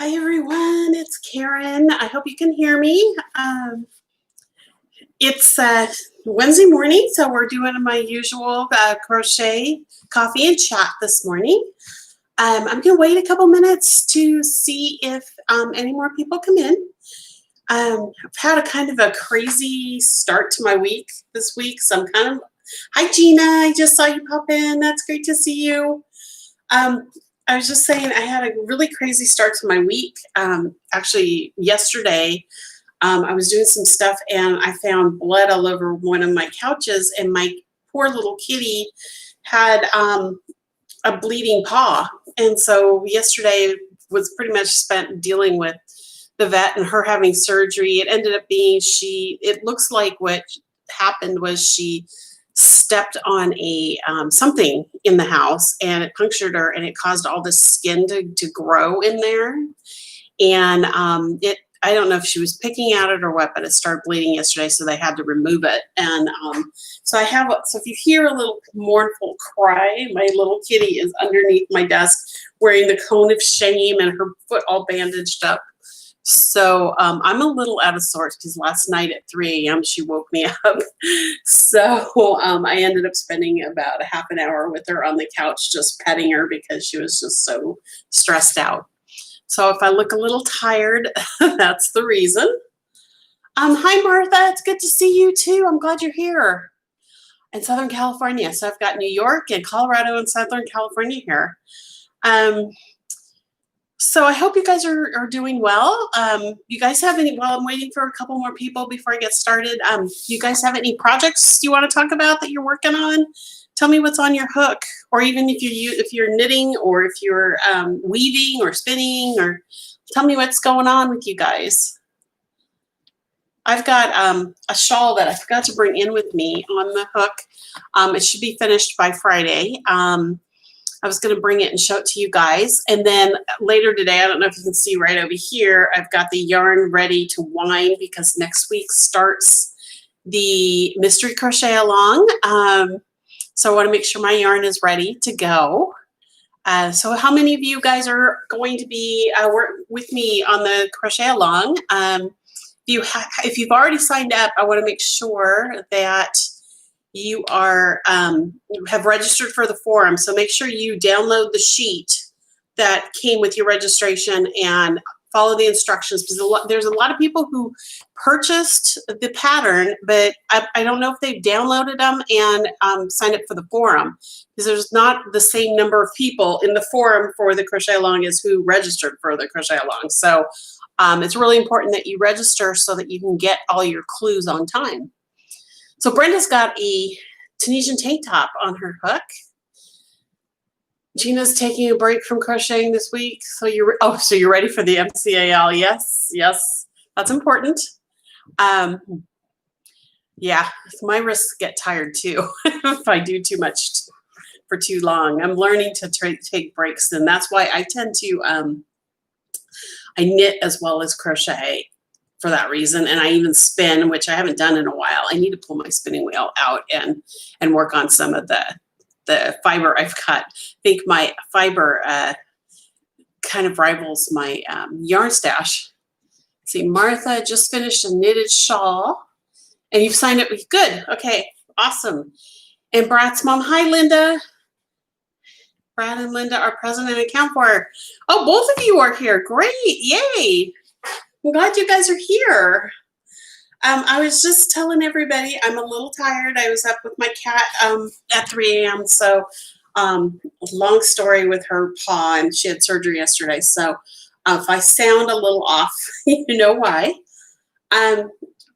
Hi everyone, it's Karen. I hope you can hear me. It's Wednesday morning, so we're doing my usual crochet, coffee, and chat this morning. I'm going to wait a couple minutes to see if any more people come in. I've had a kind of a crazy start to my week this week, so I'm kind of, hi Gina, I just saw you pop in. That's great to see you. I was just saying I had a really crazy start to my week. Actually, yesterday, I was doing some stuff and I found blood all over one of my couches, and my poor little kitty had a bleeding paw. And so yesterday was pretty much spent dealing with the vet and her having surgery. It ended up being it looks like what happened was she stepped on a something in the house and it punctured her, and it caused all this skin to grow in there. And I don't know if she was picking at it or what, but it started bleeding yesterday, so they had to remove it. And so if you hear a little mournful cry, my little kitty is underneath my desk wearing the cone of shame and her foot all bandaged up. So I'm a little out of sorts because last night at 3 a.m. she woke me up. So I ended up spending about a half an hour with her on the couch just petting her because she was just so stressed out. So if I look a little tired, that's the reason. Hi Martha, it's good to see you too. I'm glad you're here in Southern California. So I've got New York and Colorado and Southern California here. So I hope you guys are doing well. You guys have while I'm waiting for a couple more people before I get started, you guys have any projects you want to talk about that you're working on? Tell me what's on your hook, or even if you're knitting, or if you're weaving or spinning, or tell me what's going on with you guys. I've got a shawl that I forgot to bring in with me on the hook. It should be finished by Friday. I was going to bring it and show it to you guys. And then later today, I don't know if you can see right over here, I've got the yarn ready to wind because next week starts the mystery crochet along. So I want to make sure my yarn is ready to go. So how many of you guys are going to be with me on the crochet along? If you've already signed up, I want to make sure that you have registered for the forum. So make sure you download the sheet that came with your registration and follow the instructions, because there's a lot of people who purchased the pattern, but I don't know if they've downloaded them and signed up for the forum, because there's not the same number of people in the forum for the crochet along as who registered for the crochet along. So it's really important that you register so that you can get all your clues on time. So Brenda's got a Tunisian tank top on her hook. Gina's taking a break from crocheting this week. So you're ready for the MCAL. Yes, that's important. Yeah, my wrists get tired too if I do too much for too long. I'm learning to take breaks, and that's why I tend to I knit as well as crochet for that reason. And I even spin, which I haven't done in a while. I need to pull my spinning wheel out and work on some of the fiber I've cut. I think my fiber kind of rivals my yarn stash. See, Martha just finished a knitted shawl, and you've signed up. Good. Okay. Awesome. And Brad's mom. Hi, Linda. Brad and Linda are present and account for. Oh, both of you are here. Great. Yay. I'm glad you guys are here. I was just telling everybody I'm a little tired. I was up with my cat at 3 a.m. So long story with her paw, and she had surgery yesterday. So if I sound a little off, you know why. I'm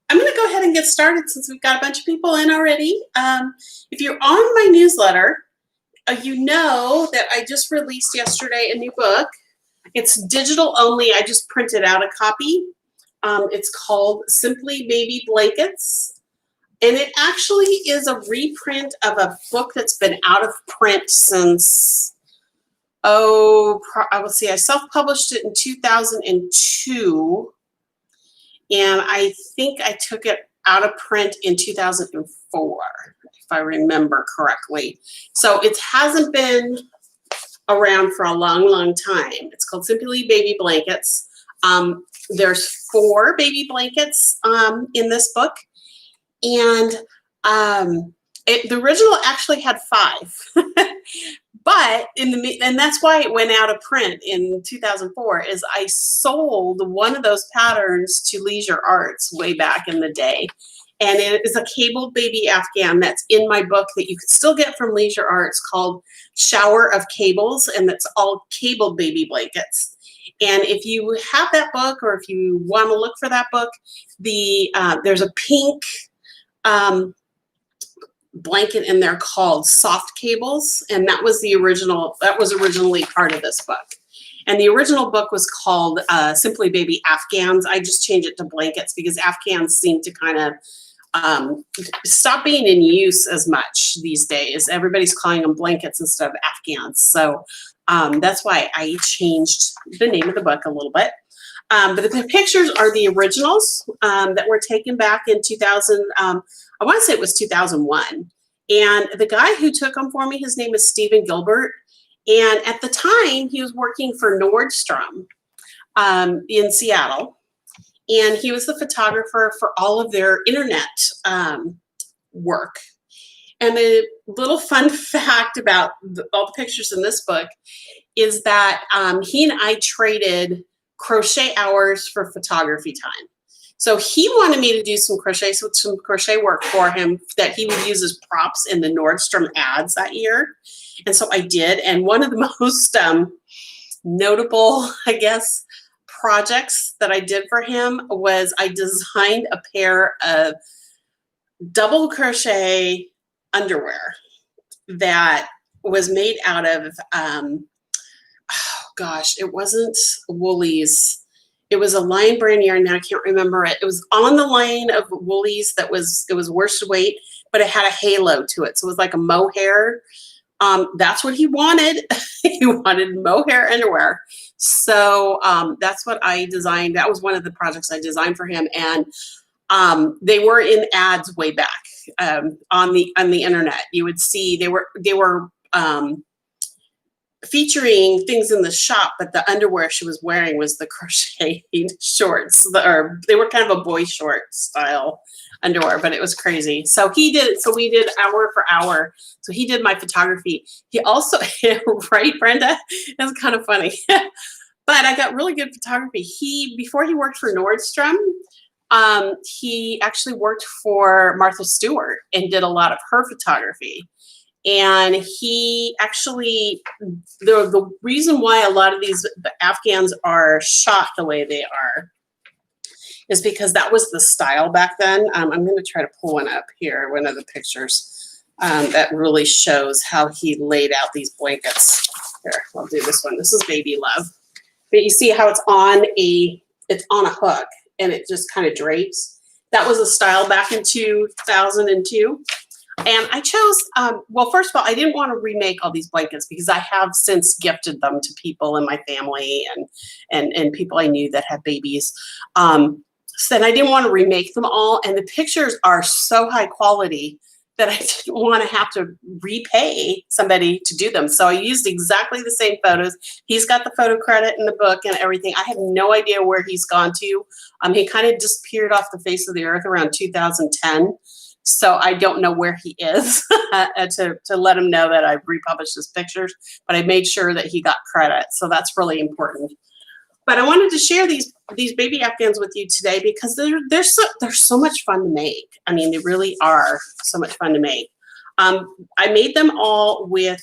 going to go ahead and get started since we've got a bunch of people in already. If you're on my newsletter, you know that I just released yesterday a new book. It's digital only. I just printed out a copy. It's called Simply Baby Blankets. And it actually is a reprint of a book that's been out of print since, I will see, I self-published it in 2002. And I think I took it out of print in 2004, if I remember correctly. So it hasn't been around for a long, long time. It's called Simply Baby Blankets. There's 4 baby blankets in this book, and the original actually had 5. But and that's why it went out of print in 2004, is I sold one of those patterns to Leisure Arts way back in the day. And it is a cabled baby Afghan that's in my book that you can still get from Leisure Arts, called Shower of Cables, and that's all cabled baby blankets. And if you have that book, or if you want to look for that book, there's a pink blanket in there called Soft Cables, and that was originally part of this book. And the original book was called Simply Baby Afghans. I just changed it to blankets because Afghans seem to kind of stop being in use as much these days. Everybody's calling them blankets instead of Afghans. So that's why I changed the name of the book a little bit. But the pictures are the originals that were taken back in 2000. I want to say it was 2001. And the guy who took them for me, his name is Stephen Gilbert. And at the time, he was working for Nordstrom in Seattle. And he was the photographer for all of their internet work. And a little fun fact about all the pictures in this book is that he and I traded crochet hours for photography time. So he wanted me to do some crochet work for him that he would use as props in the Nordstrom ads that year. And so I did. And one of the most notable, I guess, projects that I did for him was I designed a pair of double crochet underwear that was made out of, it wasn't Woolies. It was a Lion brand yarn. Now I can't remember it. It was on the line of Woolies. It was worsted weight, but it had a halo to it. So it was like a mohair. That's what he wanted. He wanted mohair underwear. So that's what I designed. That was one of the projects I designed for him. And they were in ads way back on the internet. You would see they were featuring things in the shop, but the underwear she was wearing was the crocheted shorts, or they were kind of a boy short style underwear, but it was crazy. So we did hour for hour. So he did my photography. He also, right, Brenda? That's kind of funny. But I got really good photography. Before he worked for Nordstrom, he actually worked for Martha Stewart and did a lot of her photography. And he actually, the reason why a lot of the Afghans are shot the way they are is because that was the style back then. I'm going to try to pull one up here, one of the pictures that really shows how he laid out these blankets. Here, I'll do this one. This is Baby Love. But you see how it's on a hook and it just kind of drapes. That was a style back in 2002. And I chose, well, first of all, I didn't want to remake all these blankets because I have since gifted them to people in my family and people I knew that had babies. So then I didn't want to remake them all. And the pictures are so high quality that I didn't want to have to repay somebody to do them. So I used exactly the same photos. He's got the photo credit in the book and everything. I have no idea where he's gone to. He kind of disappeared off the face of the earth around 2010. So I don't know where he is to let him know that I've republished his pictures, but I made sure that he got credit. So that's really important. But I wanted to share these baby Afghans with you today because they're so much fun to make. I mean, they really are so much fun to make. I made them all with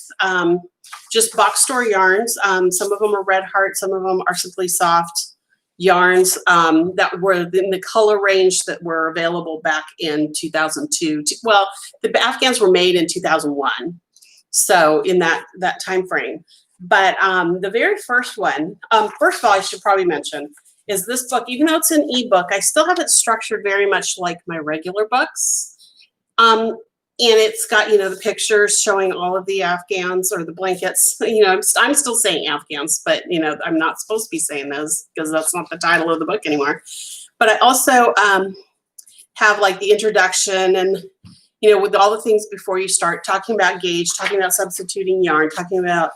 just box store yarns. Some of them are Red Heart. Some of them are Simply Soft yarns that were in the color range that were available back in 2002. Well, the Afghans were made in 2001, so in that time frame. But the very first one, first of all, I should probably mention, is this book. Even though it's an ebook, I still have it structured very much like my regular books. And it's got, the pictures showing all of the Afghans or the blankets. I'm still saying Afghans, but, I'm not supposed to be saying those because that's not the title of the book anymore. But I also have like the introduction and, with all the things before you start talking about gauge, talking about substituting yarn, talking about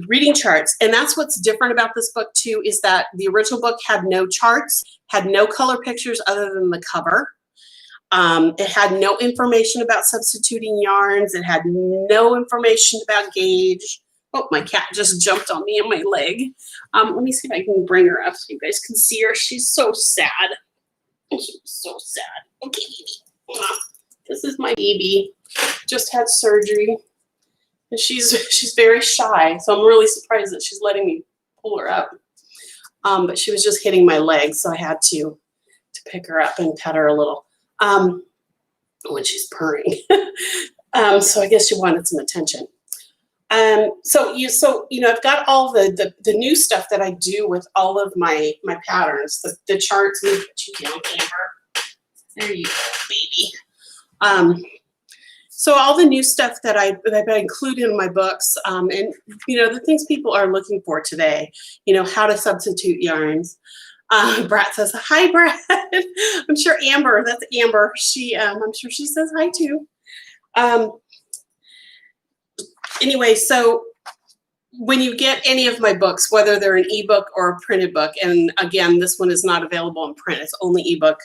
reading charts. And that's what's different about this book too, is that the original book had no charts, had no color pictures other than the cover. It had no information about substituting yarns. It had no information about gauge. Oh, my cat just jumped on me and my leg. Let me see if I can bring her up so you guys can see her. She's so sad. She's so sad. Okay, baby. This is my baby. Just had surgery. And she's very shy, so I'm really surprised that she's letting me pull her up. But she was just hitting my leg, so I had to pick her up and pet her a little when she's purring. So I guess she wanted some attention. So you know, I've got all the new stuff that I do with all of my patterns, the charts. Let me put you down, Amber. There you go, baby. So all the new stuff that I include in my books, and you know, the things people are looking for today, you know, how to substitute yarns. Brat says, hi, Brat. I'm sure Amber, that's Amber. I'm sure she says hi too. Anyway, so when you get any of my books, whether they're an ebook or a printed book, and again, this one is not available in print, it's only ebook,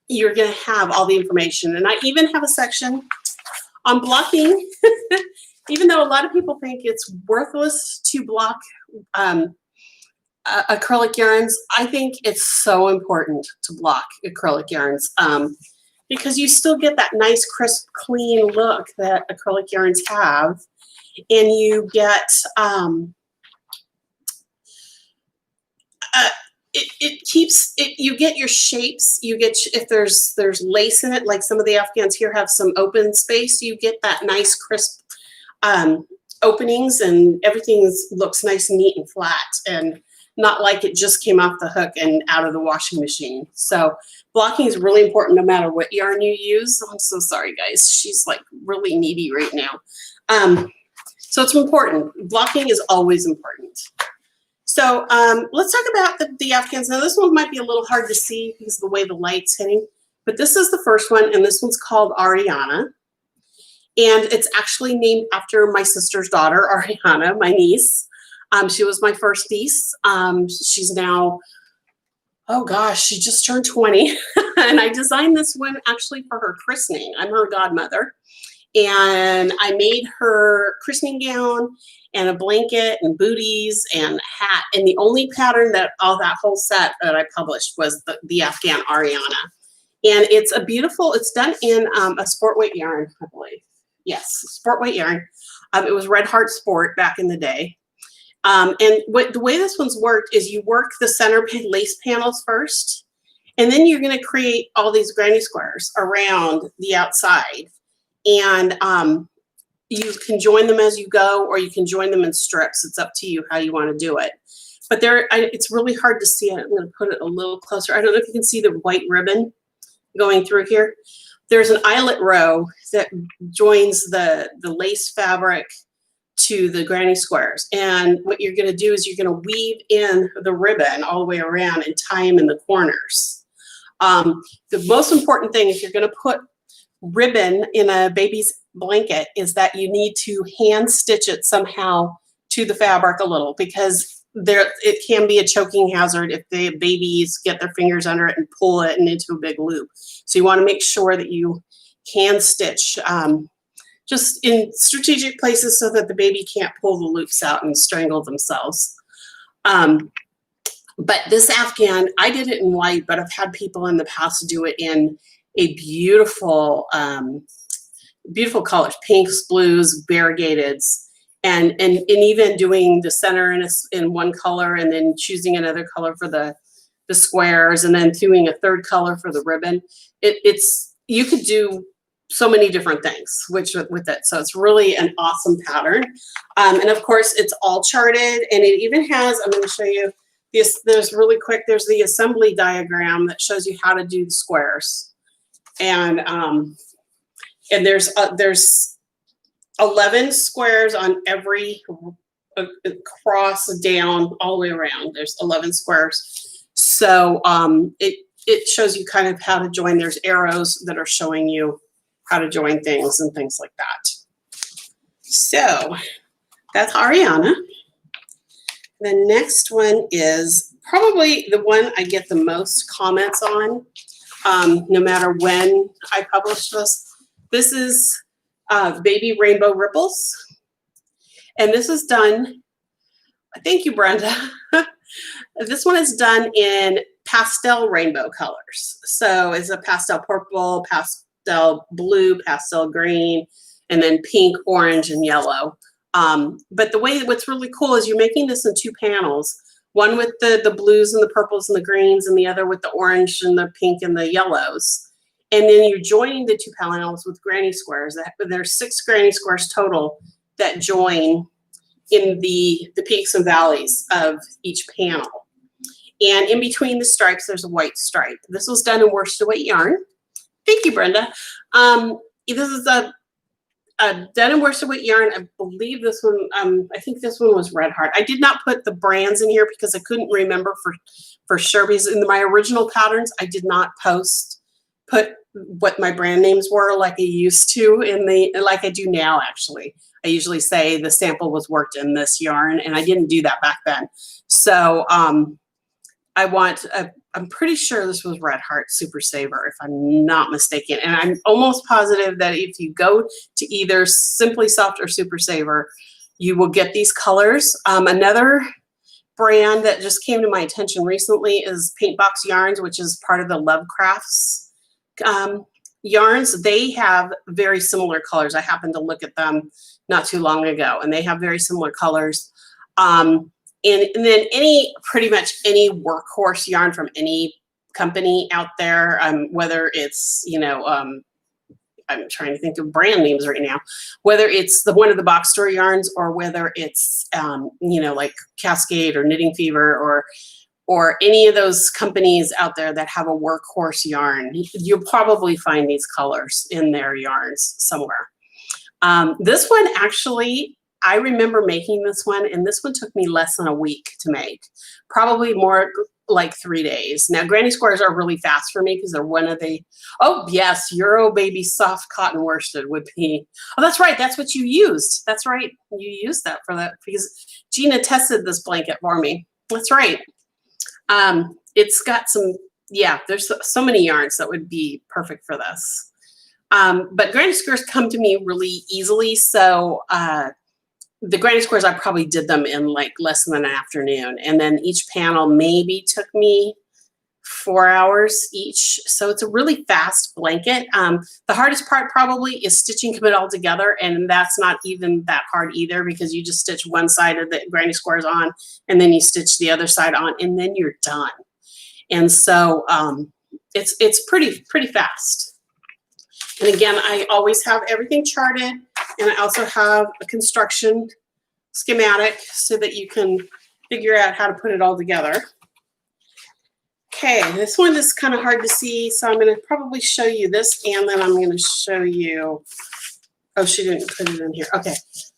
you're going to have all the information. And I even have a section on blocking, even though a lot of people think it's worthless to block acrylic yarns. I think it's so important to block acrylic yarns because you still get that nice, crisp, clean look that acrylic yarns have. And you get, it keeps it. You get your shapes. You get, if there's lace in it, like some of the Afghans here have some open space. You get that nice crisp openings, and everything looks nice and neat and flat, and not like it just came off the hook and out of the washing machine. So blocking is really important no matter what yarn you use. I'm so sorry, guys. She's like really needy right now. So it's important. Blocking is always important. So let's talk about the Afghans. Now this one might be a little hard to see because of the way the light's hitting, but this is the first one, and this one's called Ariana. And it's actually named after my sister's daughter, Ariana, my niece. She was my first niece. She's now, oh gosh, she just turned 20. And I designed this one actually for her christening. I'm her godmother. And I made her christening gown and a blanket and booties and hat. And the only pattern that that whole set that I published was the Afghan Ariana. And it's a beautiful, it's done in a sport weight yarn, I believe. Yes, sport weight yarn. It was Red Heart Sport back in the day. And the way this one's worked is you work the center lace panels first, and then you're going to create all these granny squares around the outside. And you can join them as you go, or you can join them in strips. It's up to you how you want to do it. But it's really hard to see. I'm going to put it a little closer. I don't know if you can see the white ribbon going through here. There's an eyelet row that joins the lace fabric to the granny squares. And what you're going to do is you're going to weave in the ribbon all the way around and tie them in the corners. The most important thing, if you're going to put ribbon in a baby's blanket, is that you need to hand stitch it somehow to the fabric a little, because it can be a choking hazard if the babies get their fingers under it and pull it into a big loop. So you want to make sure that you hand stitch just in strategic places so that the baby can't pull the loops out and strangle themselves. But this Afghan, I did it in white, but I've had people in the past do it in a beautiful, beautiful colors, pinks, blues, variegateds, and even doing the center in one color, and then choosing another color for the squares, and then doing a third color for the ribbon. You could do so many different things with it. So it's really an awesome pattern. And of course it's all charted, and it even has, I'm going to show you this, there's the assembly diagram that shows you how to do the squares. And there's 11 squares on every cross down all the way around. There's 11 squares. So it shows you kind of how to join. There's arrows that are showing you how to join things and things like that. So That's Ariana. The next one is probably the one I get the most comments on, no matter when I publish this. This is Baby Rainbow Ripples. And this is done, thank you, Brenda. This one is done in pastel rainbow colors. So it's a pastel purple, pastel blue, pastel green, and then pink, orange, and yellow. But what's really cool is you're making this in 2 panels, one with the blues and the purples and the greens, and the other with the orange and the pink and the yellows. And then you're joining the 2 panels with granny squares. There's 6 granny squares total that join in the peaks and valleys of each panel. And in between the stripes, there's a white stripe. This was done in worsted weight yarn. Thank you, Brenda. This is a done in worsted weight yarn. I believe this one, I think this one was Red Heart. I did not put the brands in here because I couldn't remember for sure, because in my original patterns, I did not put what my brand names were like I used to like I do now, actually. I usually say the sample was worked in this yarn, and I didn't do that back then. So I'm pretty sure this was Red Heart Super Saver, if I'm not mistaken. And I'm almost positive that if you go to either Simply Soft or Super Saver, you will get these colors. Another brand that just came to my attention recently is Paint Box Yarns, which is part of the Love Crafts yarns. They have very similar colors. I happened to look at them not too long ago, and they have very similar colors. And then pretty much any workhorse yarn from any company out there, whether it's, I'm trying to think of brand names right now, whether it's one of the box store yarns or whether it's, like Cascade or Knitting Fever or any of those companies out there that have a workhorse yarn, you'll probably find these colors in their yarns somewhere. This one actually, I remember making this one, and this one took me less than a week to make, probably more like 3 days. Now, granny squares are really fast for me because they're one of the, oh yes, Euro Baby Soft Cotton Worsted would be, oh, that's right, that's what you used. That's right, you used that for that because Gina tested this blanket for me. That's right. It's got some, yeah, there's so many yarns that would be perfect for this. But granny squares come to me really easily, so the granny squares, I probably did them in like less than an afternoon. And then each panel maybe took me 4 hours each. So it's a really fast blanket. The hardest part probably is stitching it all together. And that's not even that hard either, because you just stitch one side of the granny squares on, and then you stitch the other side on, and then you're done. And so it's pretty fast. And again, I always have everything charted. And I also have a construction schematic so that you can figure out how to put it all together. Okay, this one is kind of hard to see, so I'm going to probably show you this, and then I'm going to show you, oh, she didn't put it in here. Okay,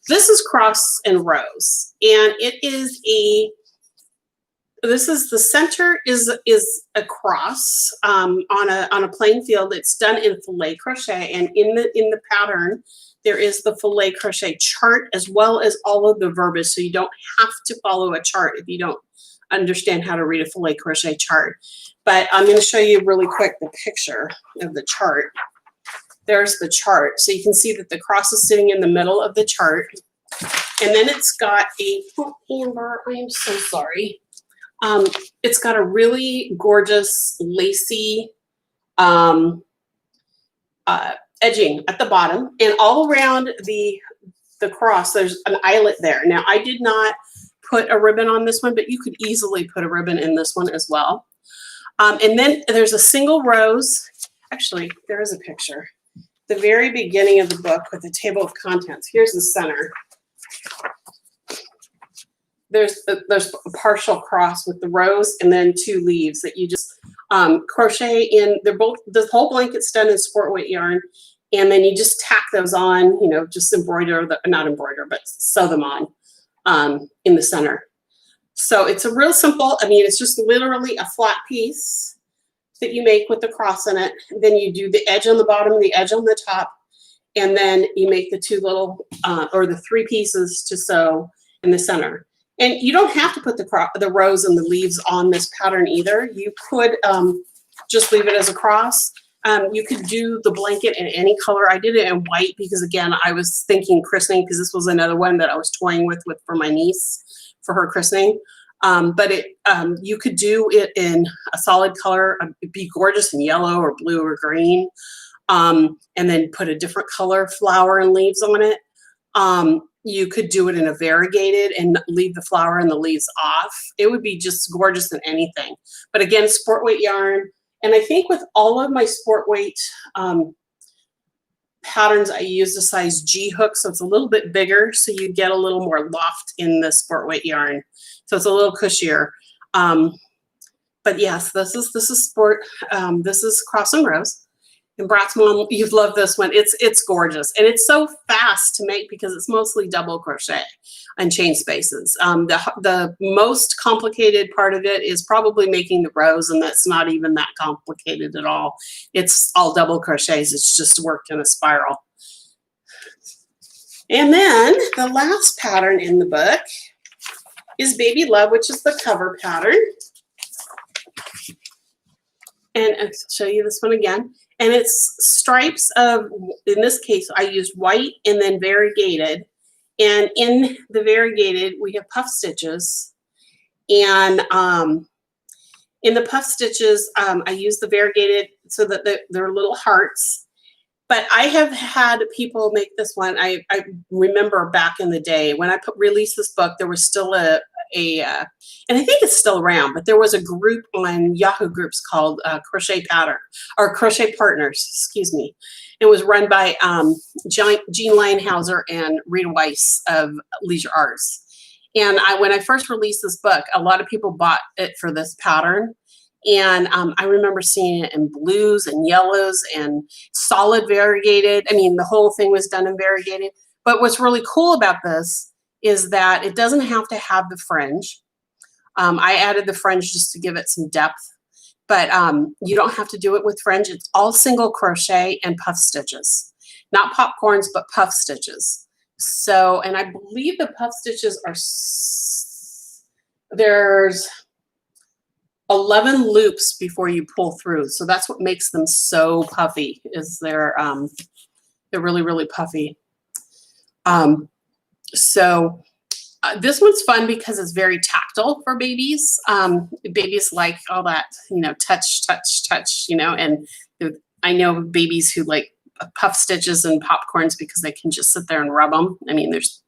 this is Cross and Rows, and it is the center is a cross on a plain field. It's done in filet crochet, and in the pattern, there is the filet crochet chart as well as all of the verbiage, so you don't have to follow a chart if you don't understand how to read a filet crochet chart. But I'm going to show you really quick the picture of the chart. There's the chart, so you can see that the cross is sitting in the middle of the chart, and then it's got a, oh, Amber, I am so sorry. It's got a really gorgeous lacy edging at the bottom, and all around the cross there's an eyelet there. Now, I did not put a ribbon on this one, but you could easily put a ribbon in this one as well. And then there's a single rose. Actually, there is a picture. The very beginning of the book with the table of contents. Here's the center. There's a partial cross with the rose and then 2 leaves that you just crochet in. They're both, the whole blanket's done in sport weight yarn, and then you just tack those on, just embroider, not embroider, but sew them on in the center. So it's a real simple, it's just literally a flat piece that you make with the cross in it. Then you do the edge on the bottom, the edge on the top, and then you make the two little or the three pieces to sew in the center. And you don't have to put the rows and the leaves on this pattern either. You could just leave it as a cross. You could do the blanket in any color. I did it in white because, again, I was thinking christening, because this was another one that I was toying with for my niece for her christening. But you could do it in a solid color. It'd be gorgeous in yellow or blue or green, and then put a different color flower and leaves on it. You could do it in a variegated and leave the flower and the leaves off. It would be just gorgeous in anything. But again, sport weight yarn. And I think with all of my sport weight patterns, I used a size G hook, so it's a little bit bigger, so you get a little more loft in the sport weight yarn. So it's a little cushier. But yes, this is sport. This is Cross and Rose. And Brat's Mom, you've loved this one. It's gorgeous. And it's so fast to make because it's mostly double crochet and chain spaces. The most complicated part of it is probably making the rows, and that's not even that complicated at all. It's all double crochets. It's just worked in a spiral. And then the last pattern in the book is Baby Love, which is the cover pattern. And I'll show you this one again. And it's stripes of, in this case, I used white and then variegated. And in the variegated, we have puff stitches. And in the puff stitches, I used the variegated so that they're little hearts. But I have had people make this one. I remember back in the day when I released this book, there was still and I think it's still around, but there was a group on Yahoo Groups called Crochet Pattern, or Crochet Partners, excuse me. It was run by Jean Lionhauser and Rita Weiss of Leisure Arts. And when I first released this book, a lot of people bought it for this pattern. And I remember seeing it in blues and yellows and solid variegated. I mean, the whole thing was done in variegated. But what's really cool about this is that it doesn't have to have the fringe. I added the fringe just to give it some depth, but you don't have to do it with fringe. It's all single crochet and puff stitches, not popcorns, but puff stitches. So, and I believe the puff stitches are, there's 11 loops before you pull through. So that's what makes them so puffy, is they're really, really puffy. So this one's fun because it's very tactile for babies. Babies like all that, touch, and I know babies who like puff stitches and popcorns because they can just sit there and rub them. I mean, there's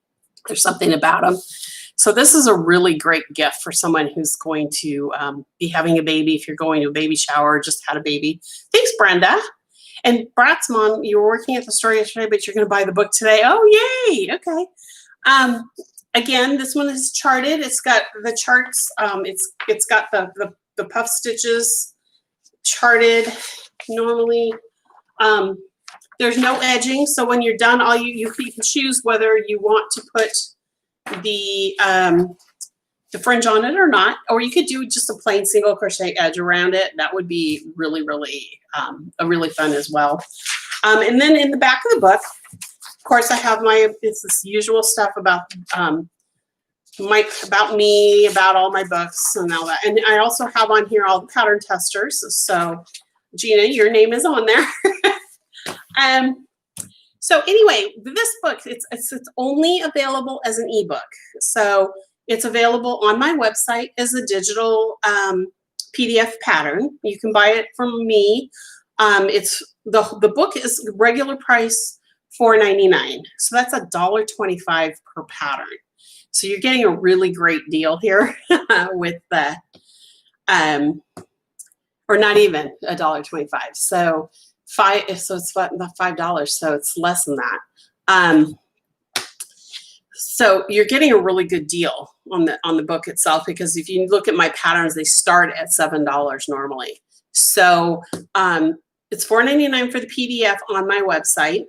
something about them. So this is a really great gift for someone who's going to be having a baby. If you're going to a baby shower or just had a baby. Thanks, Brenda. And Brat's Mom, you were working at the store yesterday, but you're going to buy the book today. Oh, yay. Okay. Again, this one is charted. It's got the charts. It's got the puff stitches charted normally. There's no edging, so when you're done, all you can choose whether you want to put the fringe on it or not, or you could do just a plain single crochet edge around it. That would be really, really fun as well. And then in the back of the book, of course, I have it's this usual stuff about me, about all my books and all that. And I also have on here all the pattern testers. So Gina, your name is on there. So anyway, this book, it's only available as an ebook. So it's available on my website as a digital PDF pattern. You can buy it from me. It's the book is regular price $4.99. So that's $1.25 per pattern. So you're getting a really great deal here with the or not even $1.25. So it's about $5, so it's less than that. So you're getting a really good deal on the book itself, because if you look at my patterns, they start at $7 normally. So it's $4.99 for the PDF on my website.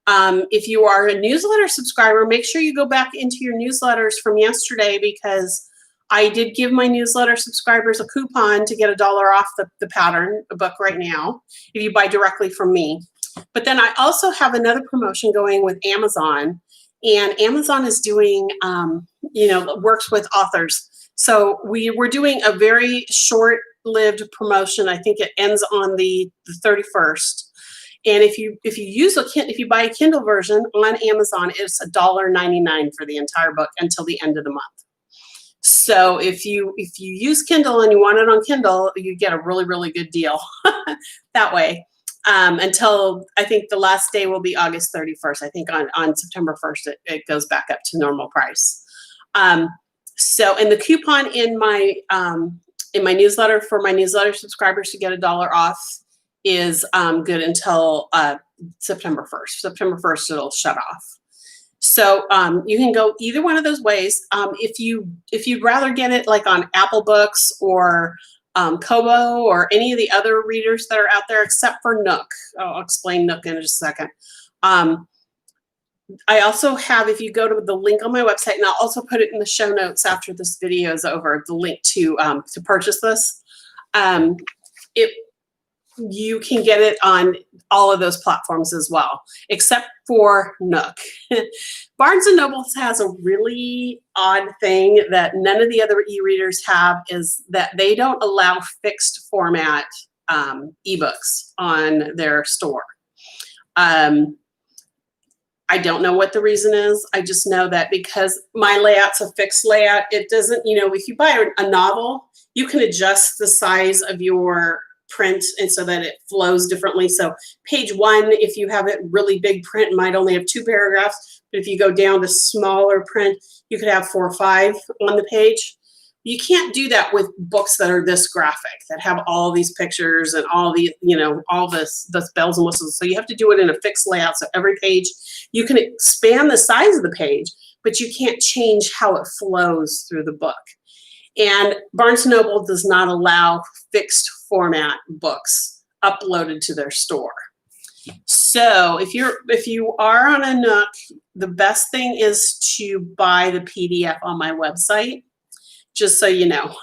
If you are a newsletter subscriber, make sure you go back into your newsletters from yesterday, because I did give my newsletter subscribers a coupon to get $1 off the pattern book right now if you buy directly from me. But then I also have another promotion going with Amazon, and Amazon is doing, works with authors. So we're doing a very short-lived promotion. I think it ends on the 31st. And if you buy a Kindle version on Amazon, it's $1.99 for the entire book until the end of the month. So if you use Kindle and you want it on Kindle, you get a really, really good deal that way. Until I think the last day will be August 31st. I think on September 1st, it goes back up to normal price. And the coupon in my newsletter for my newsletter subscribers to get $1 off is good until September 1st. September 1st, it'll shut off. So you can go either one of those ways. If you'd rather get it like on Apple Books or Kobo or any of the other readers that are out there, except for Nook. I'll explain Nook in just a second. I also have, if you go to the link on my website, and I'll also put it in the show notes after this video is over, the link to purchase this. You can get it on all of those platforms as well, except for Nook. Barnes & Noble has a really odd thing that none of the other e-readers have, is that they don't allow fixed format ebooks on their store. I don't know what the reason is. I just know that because my layout's a fixed layout, it doesn't, if you buy a novel, you can adjust the size of your print and so that it flows differently. So page 1, if you have it really big print, it might only have 2 paragraphs. But if you go down to smaller print, you could have 4 or 5 on the page. You can't do that with books that are this graphic, that have all these pictures and all the, all this bells and whistles. So you have to do it in a fixed layout. So every page, you can expand the size of the page, but you can't change how it flows through the book. And Barnes & Noble does not allow fixed format books uploaded to their store. So if you are on a Nook, the best thing is to buy the PDF on my website, just so you know.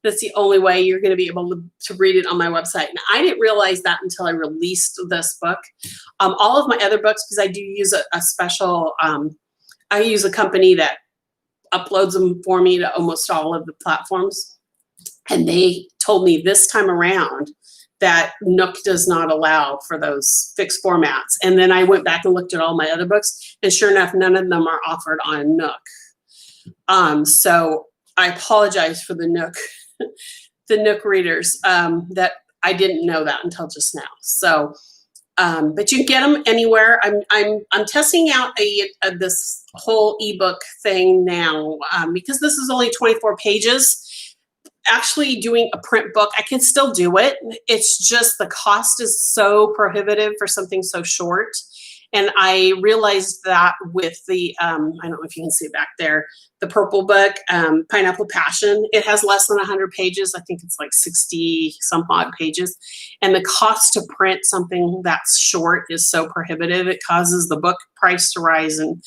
That's the only way you're going to be able to read it on my website. And I didn't realize that until I released this book. All of my other books, because I do use a special, I use a company that uploads them for me to almost all of the platforms. And they told me this time around that Nook does not allow for those fixed formats. And then I went back and looked at all my other books, and sure enough, none of them are offered on Nook. So I apologize for the Nook, the Nook readers, that I didn't know that until just now. So, but you can get them anywhere. I'm testing out this whole ebook thing now, because this is only 24 pages. Actually doing a print book, I can still do it. It's just the cost is so prohibitive for something so short. And I realized that with the, I don't know if you can see back there, the purple book, Pineapple Passion, it has less than 100 pages. I think it's like 60 some odd pages. And the cost to print something that's short is so prohibitive. It causes the book price to rise and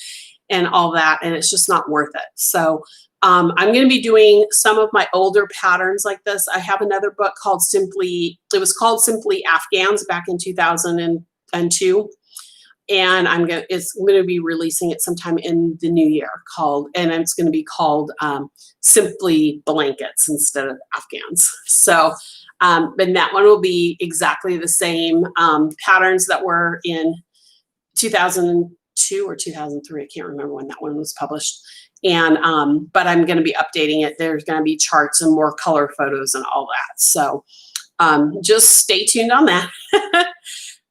all that. And it's just not worth it. So I'm going to be doing some of my older patterns like this. I have another book called Simply Afghans back in 2002. And it's going to be releasing it sometime in the new year and it's going to be called Simply Blankets instead of Afghans. So, but that one will be exactly the same patterns that were in 2002 or 2003. I can't remember when that one was published. And, but I'm going to be updating it. There's going to be charts and more color photos and all that. So, just stay tuned on that.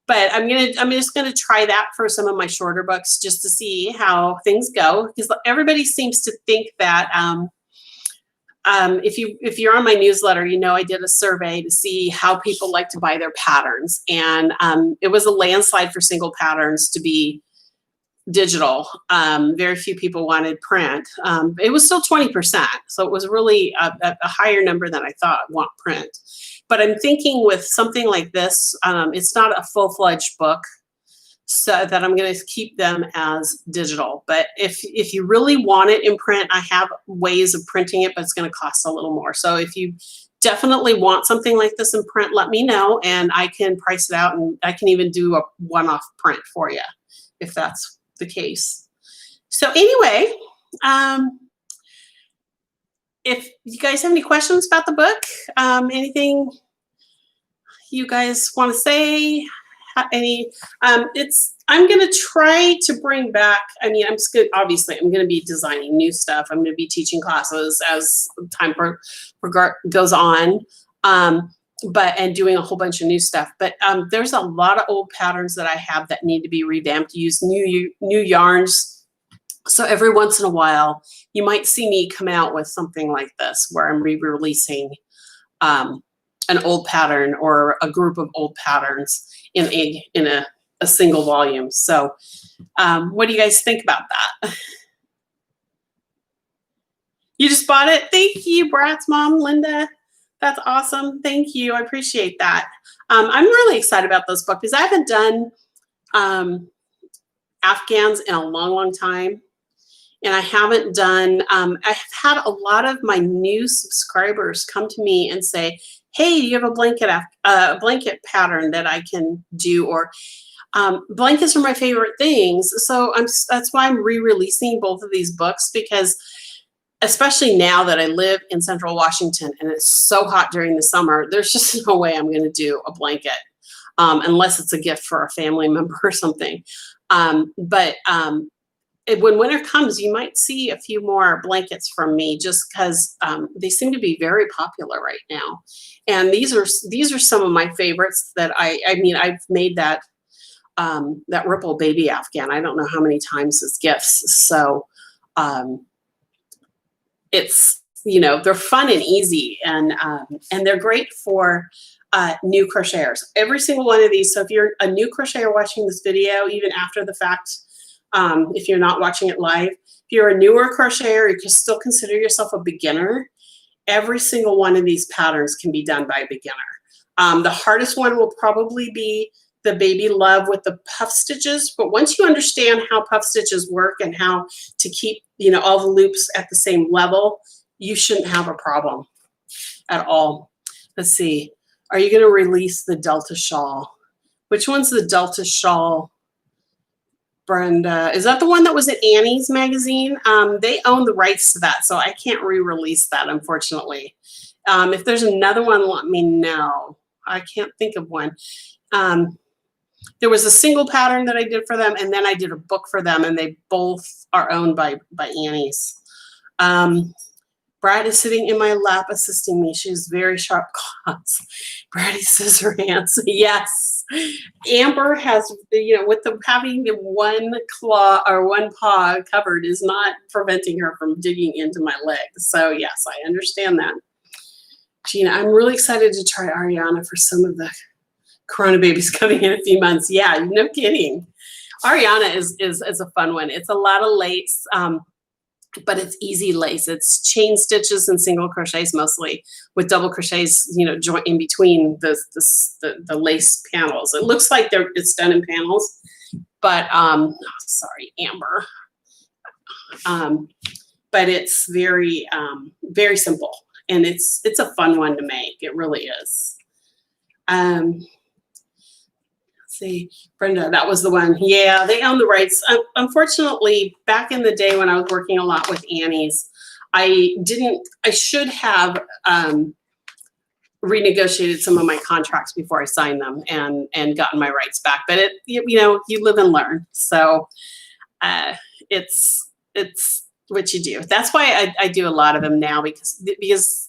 But I'm just gonna try that for some of my shorter books just to see how things go, because everybody seems to think that if you're on my newsletter, I did a survey to see how people like to buy their patterns, and it was a landslide for single patterns to be digital. Very few people wanted print. It was still 20%, so it was really a higher number than I thought want print. But I'm thinking with something like this, it's not a full-fledged book, so that I'm going to keep them as digital. But if you really want it in print, I have ways of printing it, but it's going to cost a little more. So if you definitely want something like this in print, let me know and I can price it out, and I can even do a one-off print for you if that's the case. So anyway, if you guys have any questions about the book, anything you guys want to say, I'm going to try to bring back, I mean, obviously I'm going to be designing new stuff. I'm going to be teaching classes as time goes on, and doing a whole bunch of new stuff. But there's a lot of old patterns that I have that need to be revamped, use new yarns. So every once in a while, you might see me come out with something like this, where I'm re-releasing an old pattern or a group of old patterns in a single volume. So what do you guys think about that? You just bought it? Thank you, Brat's mom, Linda. That's awesome. Thank you. I appreciate that. I'm really excited about this book because I haven't done Afghans in a long, long time. And I haven't done, I've had a lot of my new subscribers come to me and say, hey, you have a blanket pattern that I can do, or blankets are my favorite things. So that's why I'm re-releasing both of these books, because especially now that I live in Central Washington and it's so hot during the summer, there's just no way I'm going to do a blanket unless it's a gift for a family member or something. When winter comes, you might see a few more blankets from me, just because they seem to be very popular right now. And these are some of my favorites that I've made that Ripple baby Afghan. I don't know how many times as gifts. So it's, they're fun and easy, and they're great for new crocheters. Every single one of these. So if you're a new crocheter watching this video, even after the fact, if you're not watching it live, if you're a newer crocheter, you can still consider yourself a beginner. Every single one of these patterns can be done by a beginner. The hardest one will probably be the Baby Love with the puff stitches. But once you understand how puff stitches work and how to keep, all the loops at the same level, you shouldn't have a problem at all. Let's see. Are you going to release the Delta shawl? Which one's the Delta shawl? Brenda, is that the one that was in Annie's magazine? They own the rights to that, so I can't re-release that, unfortunately. If there's another one, let me know. I can't think of one. There was a single pattern that I did for them, and then I did a book for them, and they both are owned by Annie's. Brad is sitting in my lap assisting me. She has very sharp claws. Braddy scissor hands. Yes. Amber has, with having one claw or one paw covered is not preventing her from digging into my leg. So yes, I understand that. Gina, I'm really excited to try Ariana for some of the Corona babies coming in a few months. Yeah, no kidding. Ariana is a fun one. It's a lot of lace. But it's easy lace. It's chain stitches and single crochets mostly, with double crochets, joint in between the lace panels. It looks like it's done in panels, but sorry, Amber. But it's very very simple, and it's a fun one to make. It really is. See, Brenda, that was the one. Yeah, they own the rights. Unfortunately, back in the day when I was working a lot with Annie's, I should have renegotiated some of my contracts before I signed them and gotten my rights back. But you live and learn. So it's what you do. That's why I do a lot of them now, because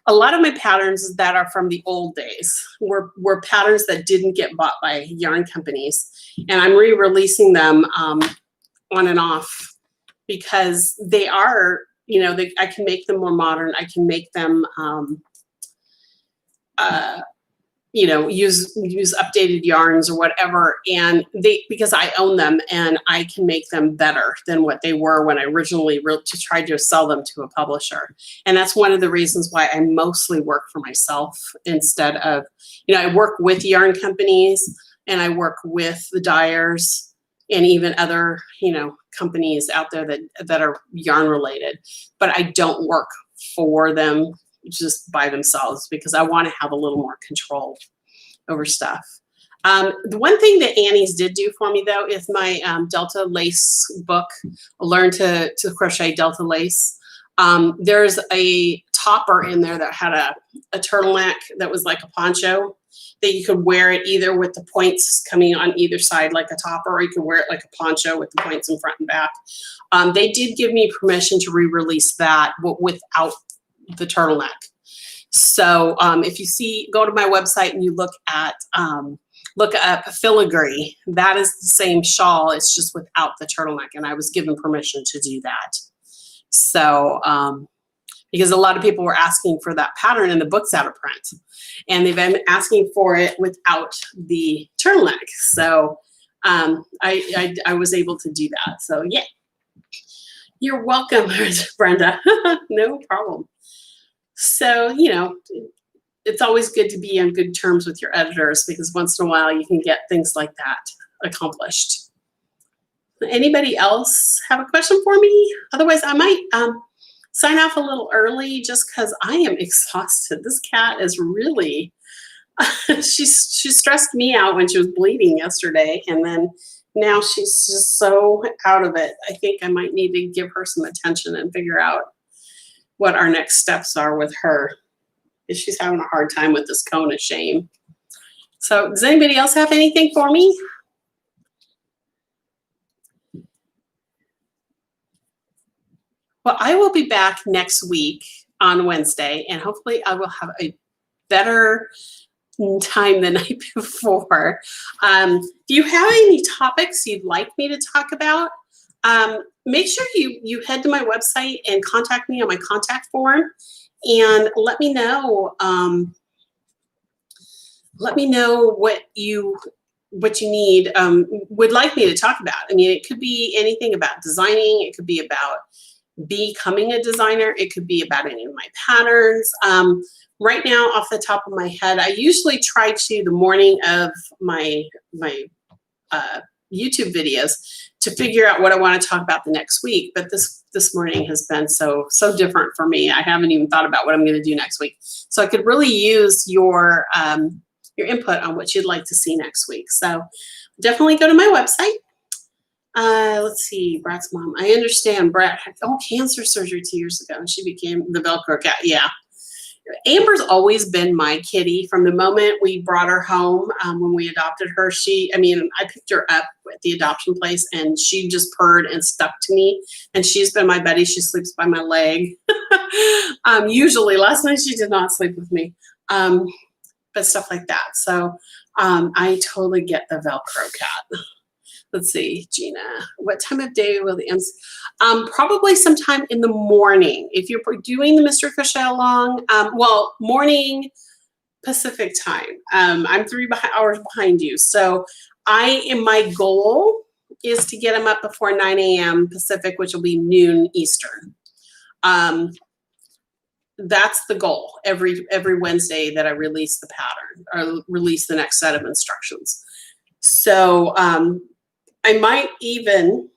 a lot of my patterns that are from the old days were patterns that didn't get bought by yarn companies. And I'm re-releasing them on and off because they are, I can make them more modern. I can make them, use updated yarns or whatever. And because I own them and I can make them better than what they were when I originally tried to sell them to a publisher. And that's one of the reasons why I mostly work for myself instead of, I work with yarn companies and I work with the dyers and even other, companies out there that are yarn related, but I don't work for them just by themselves because I want to have a little more control over stuff. The one thing that Annie's did do for me though is my Delta Lace book, Learn to Crochet Delta Lace. There's a topper in there that had a turtleneck that was like a poncho that you could wear it either with the points coming on either side like a topper, or you could wear it like a poncho with the points in front and back. They did give me permission to re-release that, but without the turtleneck. So if you see, go to my website and you look up filigree, that is the same shawl. It's just without the turtleneck, and I was given permission to do that. So because a lot of people were asking for that pattern and the book's out of print, and they've been asking for it without the turtleneck. So I was able to do that. So yeah, you're welcome, Brenda. No problem. So, you know, it's always good to be on good terms with your editors because once in a while you can get things like that accomplished. Anybody else have a question for me? Otherwise, I might sign off a little early just because I am exhausted. This cat is really, she stressed me out when she was bleeding yesterday, and then now she's just so out of it. I think I might need to give her some attention and figure out what our next steps are with her. She's having a hard time with this cone of shame. So does anybody else have anything for me? Well, I will be back next week on Wednesday, and hopefully I will have a better time the night before. If you have any topics you'd like me to talk about, make sure you head to my website and contact me on my contact form, and let me know what you need, would like me to talk about. I mean, it could be anything about designing. It could be about becoming a designer. It could be about any of my patterns. Right now, off the top of my head, I usually try to, the morning of my YouTube videos, to figure out what I want to talk about the next week. But this morning has been so different for me. I haven't even thought about what I'm going to do next week. So I could really use your input on what you'd like to see next week. So definitely go to my website. Let's see, Brat's mom. I understand Brat had cancer surgery 2 years ago, and she became the Velcro cat. Yeah. Amber's always been my kitty from the moment we brought her home. When we adopted her, I picked her up at the adoption place, and she just purred and stuck to me. And she's been my buddy. She sleeps by my leg. Usually, last night she did not sleep with me, but stuff like that. So I totally get the Velcro cat. Let's see, Gina, what time of day will the MC? Probably sometime in the morning. If you're doing the Mr. Crochet Along, morning Pacific time. I'm 3 hours behind you. So my goal is to get them up before 9 a.m. Pacific, which will be noon Eastern. That's the goal every Wednesday that I release the pattern or release the next set of instructions. So, I might even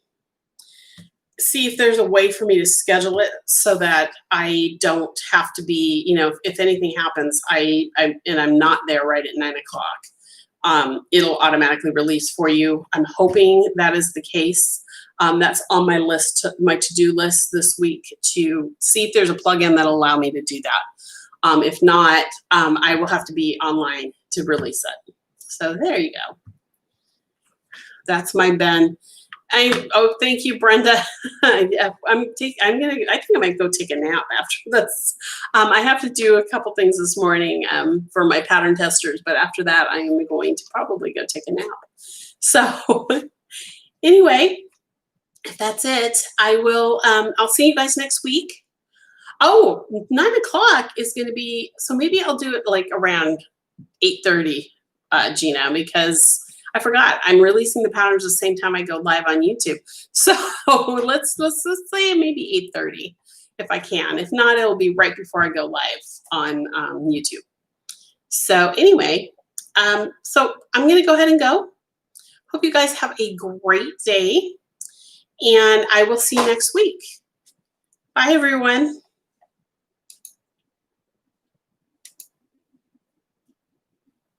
see if there's a way for me to schedule it so that I don't have to be, if anything happens, I'm not there right at 9 o'clock. It'll automatically release for you. I'm hoping that is the case. That's on my list, my to-do list this week, to see if there's a plugin that'll allow me to do that. If not, I will have to be online to release it. So there you go. That's my Ben. Thank you, Brenda. I think I might go take a nap after this. I have to do a couple things this morning for my pattern testers, but after that, I am going to probably go take a nap. So anyway, that's it. I will. I'll see you guys next week. 9 o'clock is going to be. So maybe I'll do it like around 8:30, Gina, because I forgot I'm releasing the patterns the same time I go live on YouTube. So let's say maybe 8:30 if I can. If not, it'll be right before I go live on YouTube. So anyway, so I'm going to go ahead and go. Hope you guys have a great day, and I will see you next week. Bye, everyone.